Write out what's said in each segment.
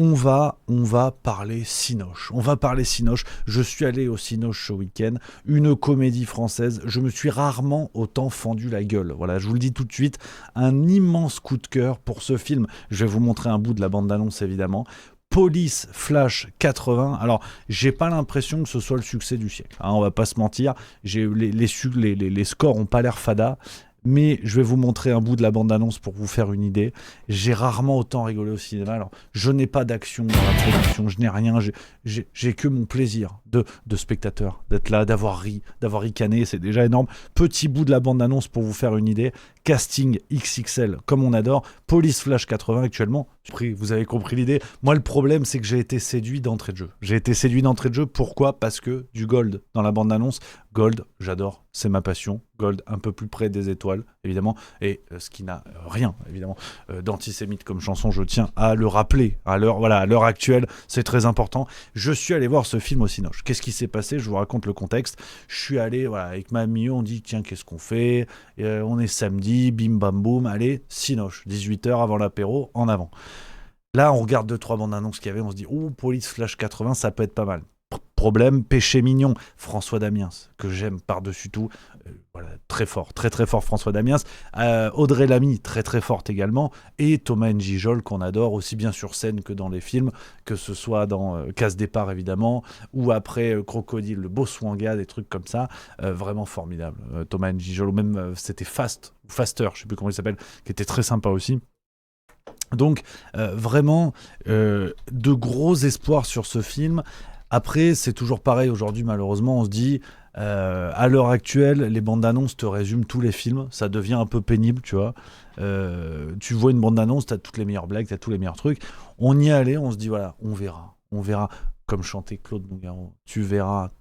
On va parler Cinoche. On va parler Cinoche. Je suis allé au Cinoche ce week-end. Une comédie française. Je me suis rarement autant fendu la gueule. Voilà, je vous le dis tout de suite. Un immense coup de cœur pour ce film. Je vais vous montrer un bout de la bande-annonce, évidemment. Police Flash 80. Alors, j'ai pas l'impression que ce soit le succès du siècle. Hein, on va pas se mentir. Les scores ont pas l'air fada. Mais je vais vous montrer un bout de la bande-annonce pour vous faire une idée. J'ai rarement autant rigolé au cinéma. Alors, je n'ai pas d'action dans la production, je n'ai rien. J'ai que mon plaisir de spectateur, d'être là, d'avoir ri, d'avoir ricané, c'est déjà énorme. Petit bout de la bande-annonce pour vous faire une idée. Casting XXL, comme on adore. Police Flash 80 actuellement. Vous avez compris l'idée. Moi, le problème, c'est que j'ai été séduit d'entrée de jeu. J'ai été séduit d'entrée de jeu. Pourquoi ? Parce que du gold dans la bande-annonce. Gold, j'adore, c'est ma passion. Gold, un peu plus près des étoiles, évidemment. Et ce qui n'a rien, évidemment, d'antisémite comme chanson, je tiens à le rappeler. À l'heure actuelle, c'est très important. Je suis allé voir ce film au Cinoche. Qu'est-ce qui s'est passé ? Je vous raconte le contexte. Je suis allé, avec ma amie, on dit, tiens, qu'est-ce qu'on fait ? On est samedi, bim bam boum, allez, Cinoche, 18h avant l'apéro, en avant. Là, on regarde 2-3 bandes annonces qu'il y avait, on se dit, oh, Police Flash 80, ça peut être pas mal. Problème, Péché mignon, François Damiens, que j'aime par-dessus tout, très fort, très très fort François Damiens, Audrey Lamy, très très forte également, et Thomas N'Gijol, qu'on adore aussi bien sur scène que dans les films, que ce soit dans Casse Départ évidemment, ou après Crocodile, le Boswanga, des trucs comme ça, vraiment formidable. Thomas N'Gijol, ou même c'était Faster, je sais plus comment il s'appelle, qui était très sympa aussi. Donc vraiment de gros espoirs sur ce film. Après, c'est toujours pareil aujourd'hui, malheureusement, on se dit, à l'heure actuelle, les bandes annonces te résument tous les films, ça devient un peu pénible, tu vois. Tu vois une bande annonce, t'as toutes les meilleures blagues, t'as tous les meilleurs trucs. On y allait, on se dit, voilà, on verra, comme chantait Claude Nougaro, tu verras,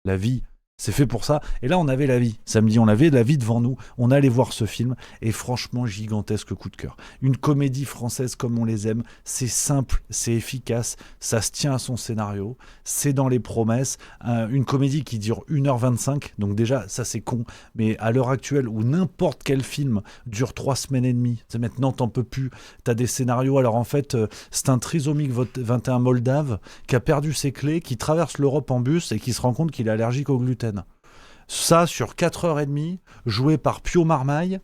la vie. C'est fait pour ça. Et là, on avait la vie. Samedi, on avait la vie devant nous. On allait voir ce film. Et franchement, gigantesque coup de cœur. Une comédie française comme on les aime. C'est simple, c'est efficace. Ça se tient à son scénario. C'est dans les promesses. Une comédie qui dure 1h25. Donc déjà, ça c'est con. Mais à l'heure actuelle, où n'importe quel film dure 3 semaines et demie. C'est maintenant, t'en peux plus. T'as des scénarios. Alors en fait, c'est un trisomique 21 moldave qui a perdu ses clés, qui traverse l'Europe en bus et qui se rend compte qu'il est allergique au gluten. Ça sur 4h30, joué par Pio Marmaille,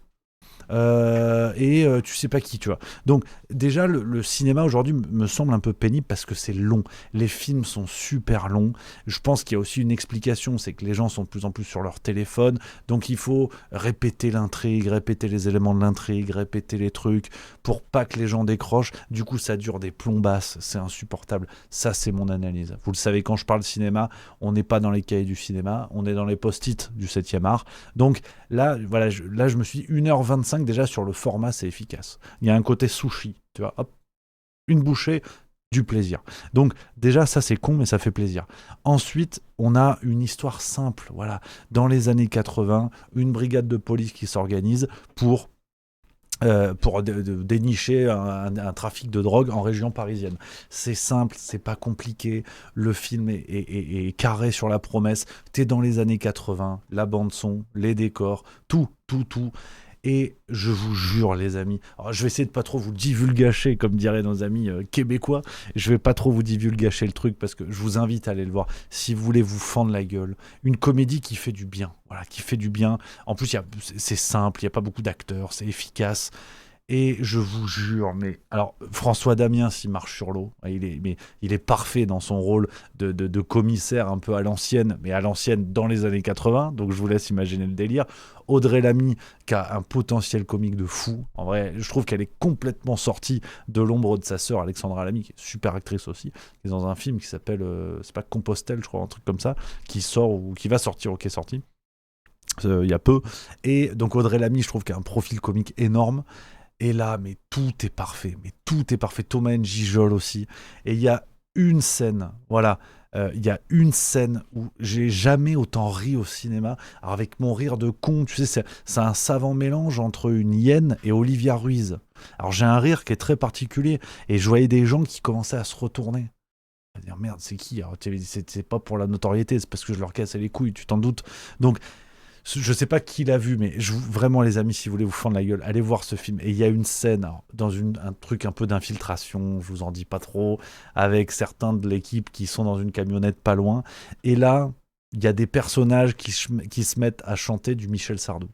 tu sais pas qui, tu vois. Donc déjà le cinéma aujourd'hui me semble un peu pénible parce que c'est long. Les films sont super longs. Je pense qu'il y a aussi une explication, c'est que les gens sont de plus en plus sur leur téléphone, donc il faut répéter l'intrigue, répéter les éléments de l'intrigue, répéter les trucs pour pas que les gens décrochent. Du coup ça dure des plombasses, c'est insupportable. Ça c'est mon analyse. Vous le savez, quand je parle cinéma, on n'est pas dans les cahiers du cinéma, on est dans les post-it du 7e art. Donc là, voilà, je me suis dit 1h25 déjà sur le format, c'est efficace. Il y a un côté sushi, tu vois, hop, une bouchée, du plaisir. Donc déjà, ça c'est con, mais ça fait plaisir. Ensuite, on a une histoire simple, voilà. Dans les années 80, une brigade de police qui s'organise pour dénicher un trafic de drogue en région parisienne. C'est simple, c'est pas compliqué, le film est carré sur la promesse, t'es dans les années 80, la bande son, les décors, tout. Et je vous jure, les amis, alors je vais essayer de pas trop vous divulgacher, comme diraient nos amis québécois, je vais pas trop vous divulgacher le truc parce que je vous invite à aller le voir si vous voulez vous fendre la gueule. Une comédie qui fait du bien, voilà, qui fait du bien. En plus, c'est simple, il y a pas beaucoup d'acteurs, c'est efficace. Et je vous jure, mais alors François Damiens, il marche sur l'eau. Il est parfait dans son rôle de commissaire un peu à l'ancienne, mais à l'ancienne dans les années 80. Donc je vous laisse imaginer le délire. Audrey Lamy, qui a un potentiel comique de fou. En vrai, je trouve qu'elle est complètement sortie de l'ombre de sa sœur Alexandra Lamy, qui est super actrice aussi, qui est dans un film qui s'appelle, c'est pas Compostelle, je crois, un truc comme ça, qui sort ou qui va sortir ou qui est sorti il y a peu. Et donc Audrey Lamy, je trouve qu'elle a un profil comique énorme. Et là, mais tout est parfait. Thomas N'Gijol aussi. Et il y a une scène, voilà, il y a une scène où j'ai jamais autant ri au cinéma. Alors avec mon rire de con, tu sais, c'est un savant mélange entre une hyène et Olivia Ruiz. Alors j'ai un rire qui est très particulier. Et je voyais des gens qui commençaient à se retourner. À dire, merde, c'est qui ? Alors, c'est pas pour la notoriété, c'est parce que je leur cassais les couilles, tu t'en doutes. Donc, Je sais pas qui l'a vu, mais vraiment les amis, si vous voulez vous fendre la gueule, allez voir ce film. Et il y a une scène alors, dans un truc un peu d'infiltration, je vous en dis pas trop, avec certains de l'équipe qui sont dans une camionnette pas loin. Et là, il y a des personnages qui se mettent à chanter du Michel Sardou.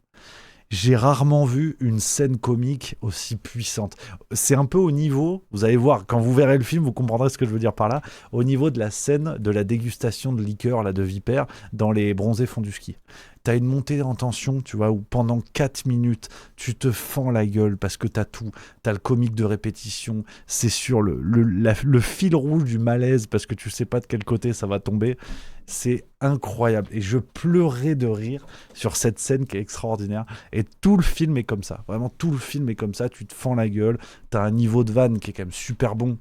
J'ai rarement vu une scène comique aussi puissante. C'est un peu au niveau, vous allez voir, quand vous verrez le film, vous comprendrez ce que je veux dire par là, au niveau de la scène de la dégustation de liqueur là, de Vipère dans les bronzés fonds du ski. T'as une montée en tension, tu vois, où pendant 4 minutes, tu te fends la gueule parce que t'as tout. T'as le comique de répétition, c'est sur le fil rouge du malaise parce que tu sais pas de quel côté ça va tomber. C'est incroyable. Et je pleurais de rire sur cette scène qui est extraordinaire. Et tout le film est comme ça. Vraiment, tout le film est comme ça. Tu te fends la gueule. T'as un niveau de vanne qui est quand même super bon.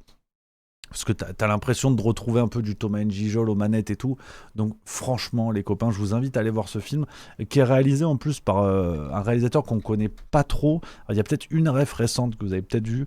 Parce que t'as l'impression de retrouver un peu du Thomas N'Gijol aux manettes et tout. Donc franchement, les copains, je vous invite à aller voir ce film, qui est réalisé en plus par un réalisateur qu'on connaît pas trop. Il y a peut-être une ref récente que vous avez peut-être vue,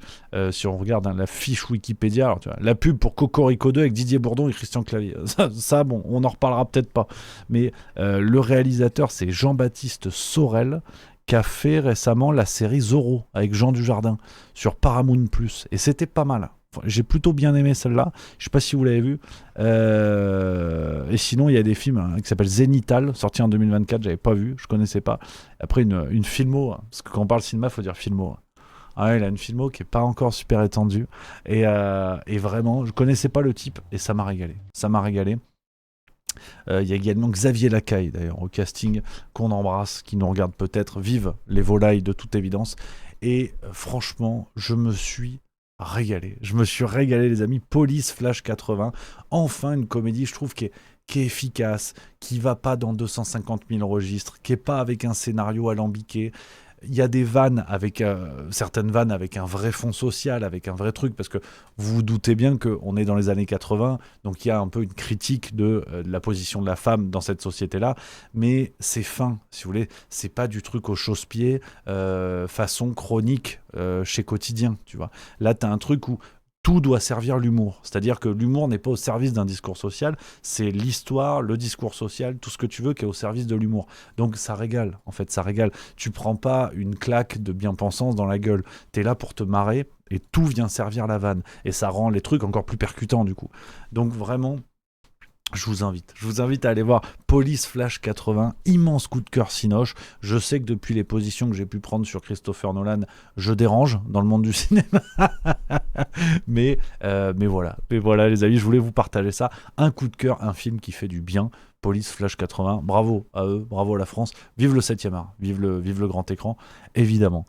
si on regarde la fiche Wikipédia. Alors, tu vois, la pub pour Cocorico 2 avec Didier Bourdon et Christian Clavier. Ça, bon, on en reparlera peut-être pas. Mais le réalisateur, c'est Jean-Baptiste Sorel, qui a fait récemment la série Zorro avec Jean Dujardin sur Paramount+. Et c'était pas mal. Enfin, j'ai plutôt bien aimé celle-là. Je sais pas si vous l'avez vu. Et sinon, il y a des films qui s'appellent Zénithal, sorti en 2024. J'avais pas vu, je connaissais pas. Après, une filmo, parce que quand on parle cinéma, il faut dire filmo. Ah ouais, il a une filmo qui est pas encore super étendue. Et vraiment, je connaissais pas le type et ça m'a régalé. Ça m'a régalé. Il y a également Xavier Lacaille, d'ailleurs, au casting, qu'on embrasse, qui nous regarde peut-être. Vive les volailles, de toute évidence. Et franchement, je me suis régalé. Je me suis régalé, les amis. Police Flash 80. Enfin, une comédie, je trouve, qui est efficace, qui va pas dans 250 000 registres, qui est pas avec un scénario alambiqué. Il y a des vannes avec certaines vannes avec un vrai fond social, avec un vrai truc, parce que vous vous doutez bien qu'on est dans les années 80, donc il y a un peu une critique de la position de la femme dans cette société-là, mais c'est fin, si vous voulez, c'est pas du truc au chausse-pied, façon chronique chez Quotidien, tu vois. Là, t'as un truc où tout doit servir l'humour. C'est-à-dire que l'humour n'est pas au service d'un discours social, c'est l'histoire, le discours social, tout ce que tu veux qui est au service de l'humour. Donc ça régale, en fait, ça régale. Tu prends pas une claque de bien-pensance dans la gueule. T'es là pour te marrer et tout vient servir la vanne. Et ça rend les trucs encore plus percutants, du coup. Donc vraiment, je vous invite à aller voir Police Flash 80, immense coup de cœur Cinoche. Je sais que depuis les positions que j'ai pu prendre sur Christopher Nolan, je dérange dans le monde du cinéma. mais voilà les amis, je voulais vous partager ça. Un coup de cœur, un film qui fait du bien. Police Flash 80, bravo à eux, bravo à la France. Vive le 7e art, vive le grand écran, évidemment.